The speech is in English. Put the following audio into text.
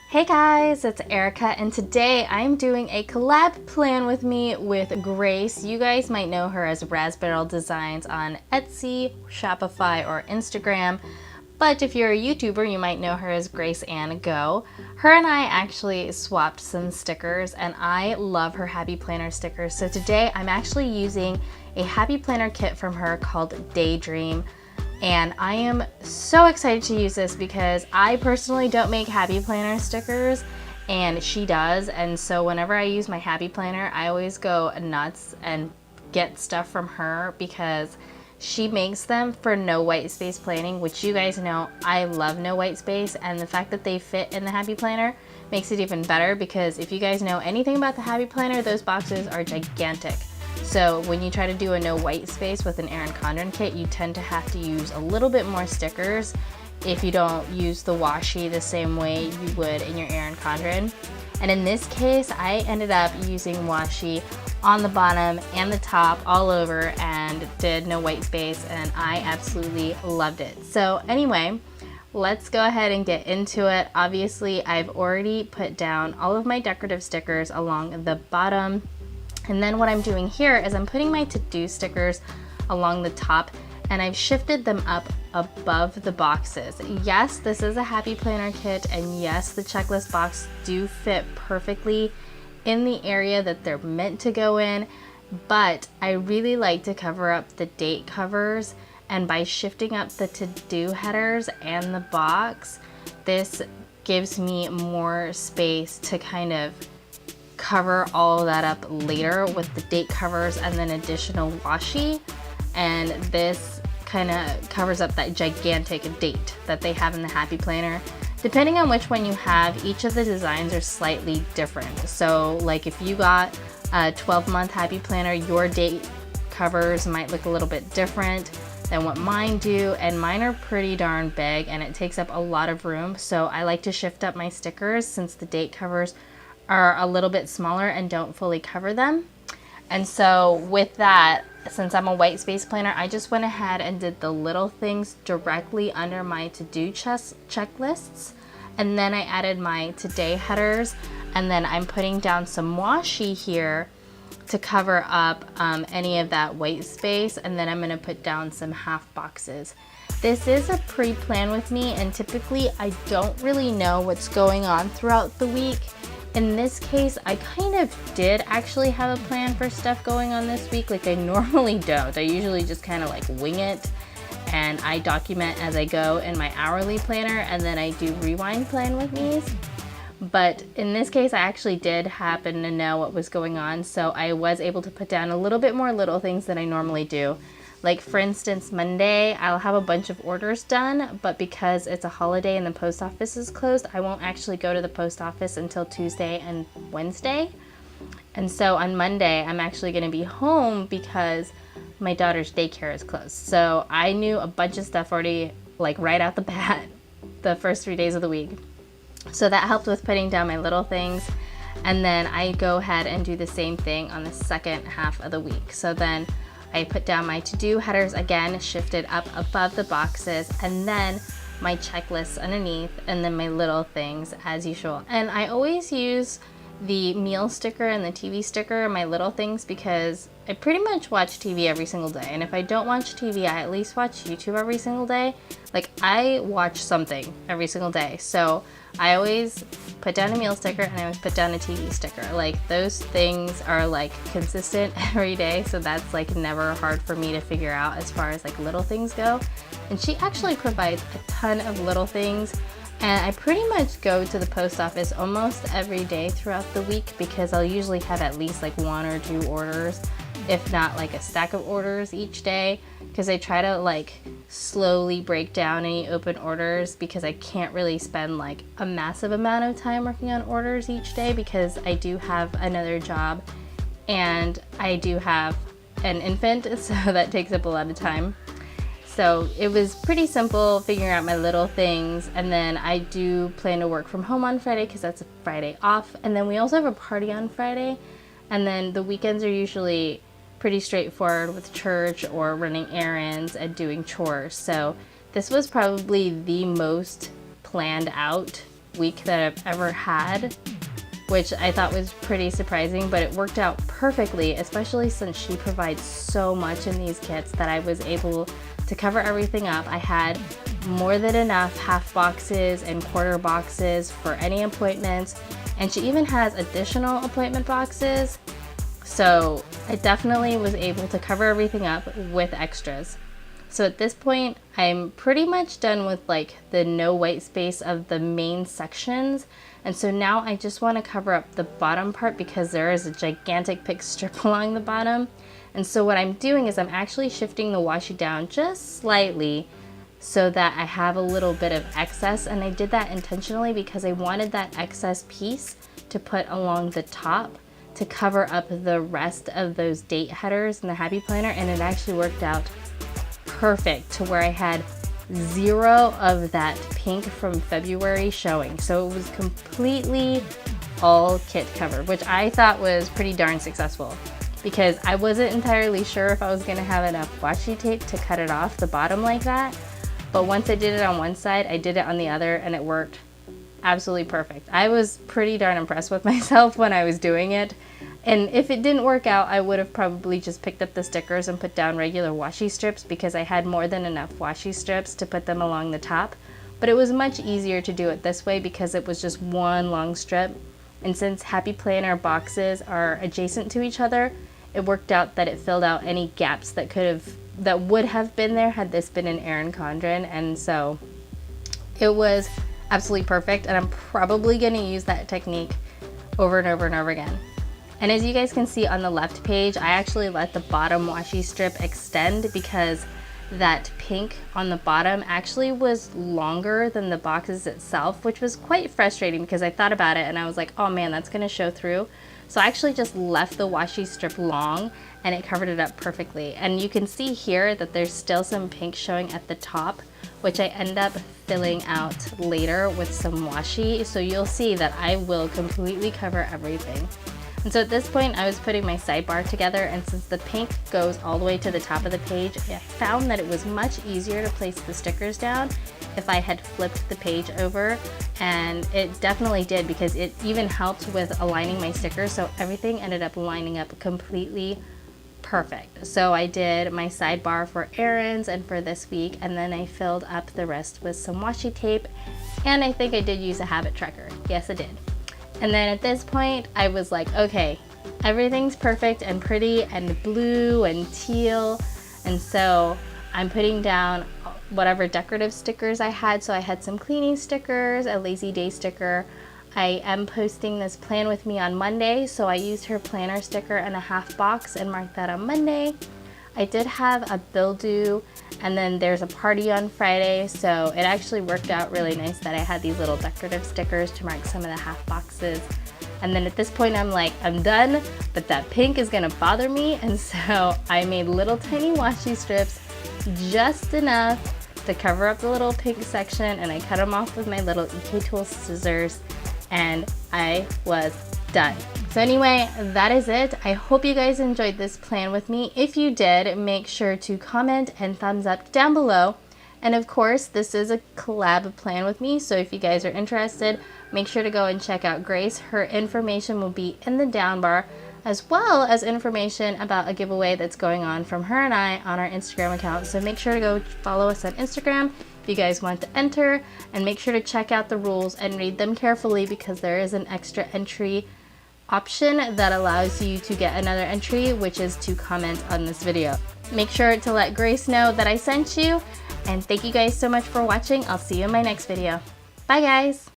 Hey guys, it's Erica, and today I'm doing a collab plan with me with Grace. You guys might know her as RaspberylDesigns on Etsy, Shopify, or Instagram. But if you're a YouTuber, you might know her as Grace Ann Go. Her and I actually swapped some stickers, and I love her Happy Planner stickers. So today I'm actually using a Happy Planner kit from her called Daydream. And I am so excited to use this because I personally don't make Happy Planner stickers and she does. And so whenever I use my Happy Planner, I always go nuts and get stuff from her because she makes them for no white space planning, which you guys know I love no white space. And the fact that they fit in the Happy Planner makes it even better because if you guys know anything about the Happy Planner, those boxes are gigantic. So when you try to do a no white space with an Erin Condren kit, you tend to have to use a little bit more stickers if you don't use the washi the same way you would in your Erin Condren. And in this case, I ended up using washi on the bottom and the top all over and did no white space, and I absolutely loved it. So anyway, let's go ahead and get into it. Obviously, I've already put down all of my decorative stickers along the bottom. And then what I'm doing here is I'm putting my to-do stickers along the top, and I've shifted them up above the boxes. Yes, this is a Happy Planner kit, and yes, the checklist box do fit perfectly in the area that they're meant to go in, but I really like to cover up the date covers, and by shifting up the to-do headers and the box, this gives me more space to kind of cover all of that up later with the date covers and then additional washi, and this kind of covers up that gigantic date that they have in the Happy Planner. Depending on which one you have, each of the designs are slightly different. So like if you got a 12-month Happy Planner, your date covers might look a little bit different than what mine do, and mine are pretty darn big and it takes up a lot of room. So I like to shift up my stickers since the date covers are a little bit smaller and don't fully cover them. And so with that, since I'm a white space planner, I just went ahead and did the little things directly under my to-do checklists. And then I added my today headers, and then I'm putting down some washi here to cover up any of that white space. And then I'm gonna put down some half boxes. This is a pre-plan with me, and typically I don't really know what's going on throughout the week. In this case, I kind of did actually have a plan for stuff going on this week. Like I normally don't. I usually just kind of like wing it, and I document as I go in my hourly planner, and then I do rewind plan with me's. But in this case, I actually did happen to know what was going on, so I was able to put down a little bit more little things than I normally do. Like for instance, Monday, I'll have a bunch of orders done, but because it's a holiday and the post office is closed, I won't actually go to the post office until Tuesday and Wednesday. And so on Monday, I'm actually gonna be home because my daughter's daycare is closed. So I knew a bunch of stuff already, like right out the bat, the first 3 days of the week. So that helped with putting down my little things. And then I go ahead and do the same thing on the second half of the week. So then I put down my to-do headers again, shifted up above the boxes, and then my checklists underneath, and then my little things as usual. And I always use the meal sticker and the TV sticker, my little things, because I pretty much watch TV every single day. And if I don't watch TV, I at least watch YouTube every single day. Like I watch something every single day. So I always put down a meal sticker and I always put down a TV sticker. Like those things are like consistent every day. So that's like never hard for me to figure out as far as like little things go. And she actually provides a ton of little things. And I pretty much go to the post office almost every day throughout the week because I'll usually have at least like 1 or 2 orders, if not like a stack of orders each day, because I try to like slowly break down any open orders because I can't really spend like a massive amount of time working on orders each day because I do have another job and I do have an infant, so that takes up a lot of time. So it was pretty simple figuring out my little things, and then I do plan to work from home on Friday because that's a Friday off, and then we also have a party on Friday, and then the weekends are usually pretty straightforward with church or running errands and doing chores. So this was probably the most planned out week that I've ever had, which I thought was pretty surprising, but it worked out perfectly, especially since she provides so much in these kits that I was able to cover everything up. I had more than enough half boxes and quarter boxes for any appointments, and she even has additional appointment boxes. So I definitely was able to cover everything up with extras. So at this point, I'm pretty much done with like the no white space of the main sections. And so now I just want to cover up the bottom part because there is a gigantic pick strip along the bottom. And so what I'm doing is I'm actually shifting the washi down just slightly so that I have a little bit of excess. And I did that intentionally because I wanted that excess piece to put along the top to cover up the rest of those date headers in the Happy Planner. And it actually worked out perfect to where I had zero of that pink from February showing. So it was completely all kit covered, which I thought was pretty darn successful because I wasn't entirely sure if I was gonna have enough washi tape to cut it off the bottom like that. But once I did it on one side, I did it on the other and it worked absolutely perfect. I was pretty darn impressed with myself when I was doing it. And if it didn't work out, I would have probably just picked up the stickers and put down regular washi strips because I had more than enough washi strips to put them along the top. But it was much easier to do it this way because it was just one long strip. And since Happy Planner boxes are adjacent to each other, it worked out that it filled out any gaps that would have been there had this been an Erin Condren. And so it was absolutely perfect. And I'm probably going to use that technique over and over and over again. And as you guys can see on the left page, I actually let the bottom washi strip extend because that pink on the bottom actually was longer than the boxes itself, which was quite frustrating because I thought about it and I was like, oh man, that's gonna show through. So I actually just left the washi strip long and it covered it up perfectly. And you can see here that there's still some pink showing at the top, which I end up filling out later with some washi. So you'll see that I will completely cover everything. And so at this point I was putting my sidebar together, and since the pink goes all the way to the top of the page, I found that it was much easier to place the stickers down if I had flipped the page over, and it definitely did because it even helped with aligning my stickers, so everything ended up lining up completely perfect. So I did my sidebar for errands and for this week, and then I filled up the rest with some washi tape, and I think I did use a habit tracker. Yes, I did. And then at this point, I was like, okay, everything's perfect and pretty and blue and teal. And so I'm putting down whatever decorative stickers I had. So I had some cleaning stickers, a lazy day sticker. I am posting this plan with me on Monday. So I used her planner sticker and a half box and marked that on Monday. I did have a bill due, and then there's a party on Friday, so it actually worked out really nice that I had these little decorative stickers to mark some of the half boxes. And then at this point I'm like, I'm done, but that pink is gonna bother me, and so I made little tiny washi strips, just enough to cover up the little pink section, and I cut them off with my little EK Tools scissors, and I was done. So anyway, that is it. I hope you guys enjoyed this plan with me. If you did, make sure to comment and thumbs up down below. And of course, this is a collab plan with me, so if you guys are interested, make sure to go and check out Grace. Her information will be in the down bar, as well as information about a giveaway that's going on from her and I on our Instagram account. So make sure to go follow us on Instagram if you guys want to enter, and make sure to check out the rules and read them carefully because there is an extra entry option that allows you to get another entry, which is to comment on this video. Make sure to let Grace know that I sent you, and thank you guys so much for watching. I'll see you in my next video. Bye guys!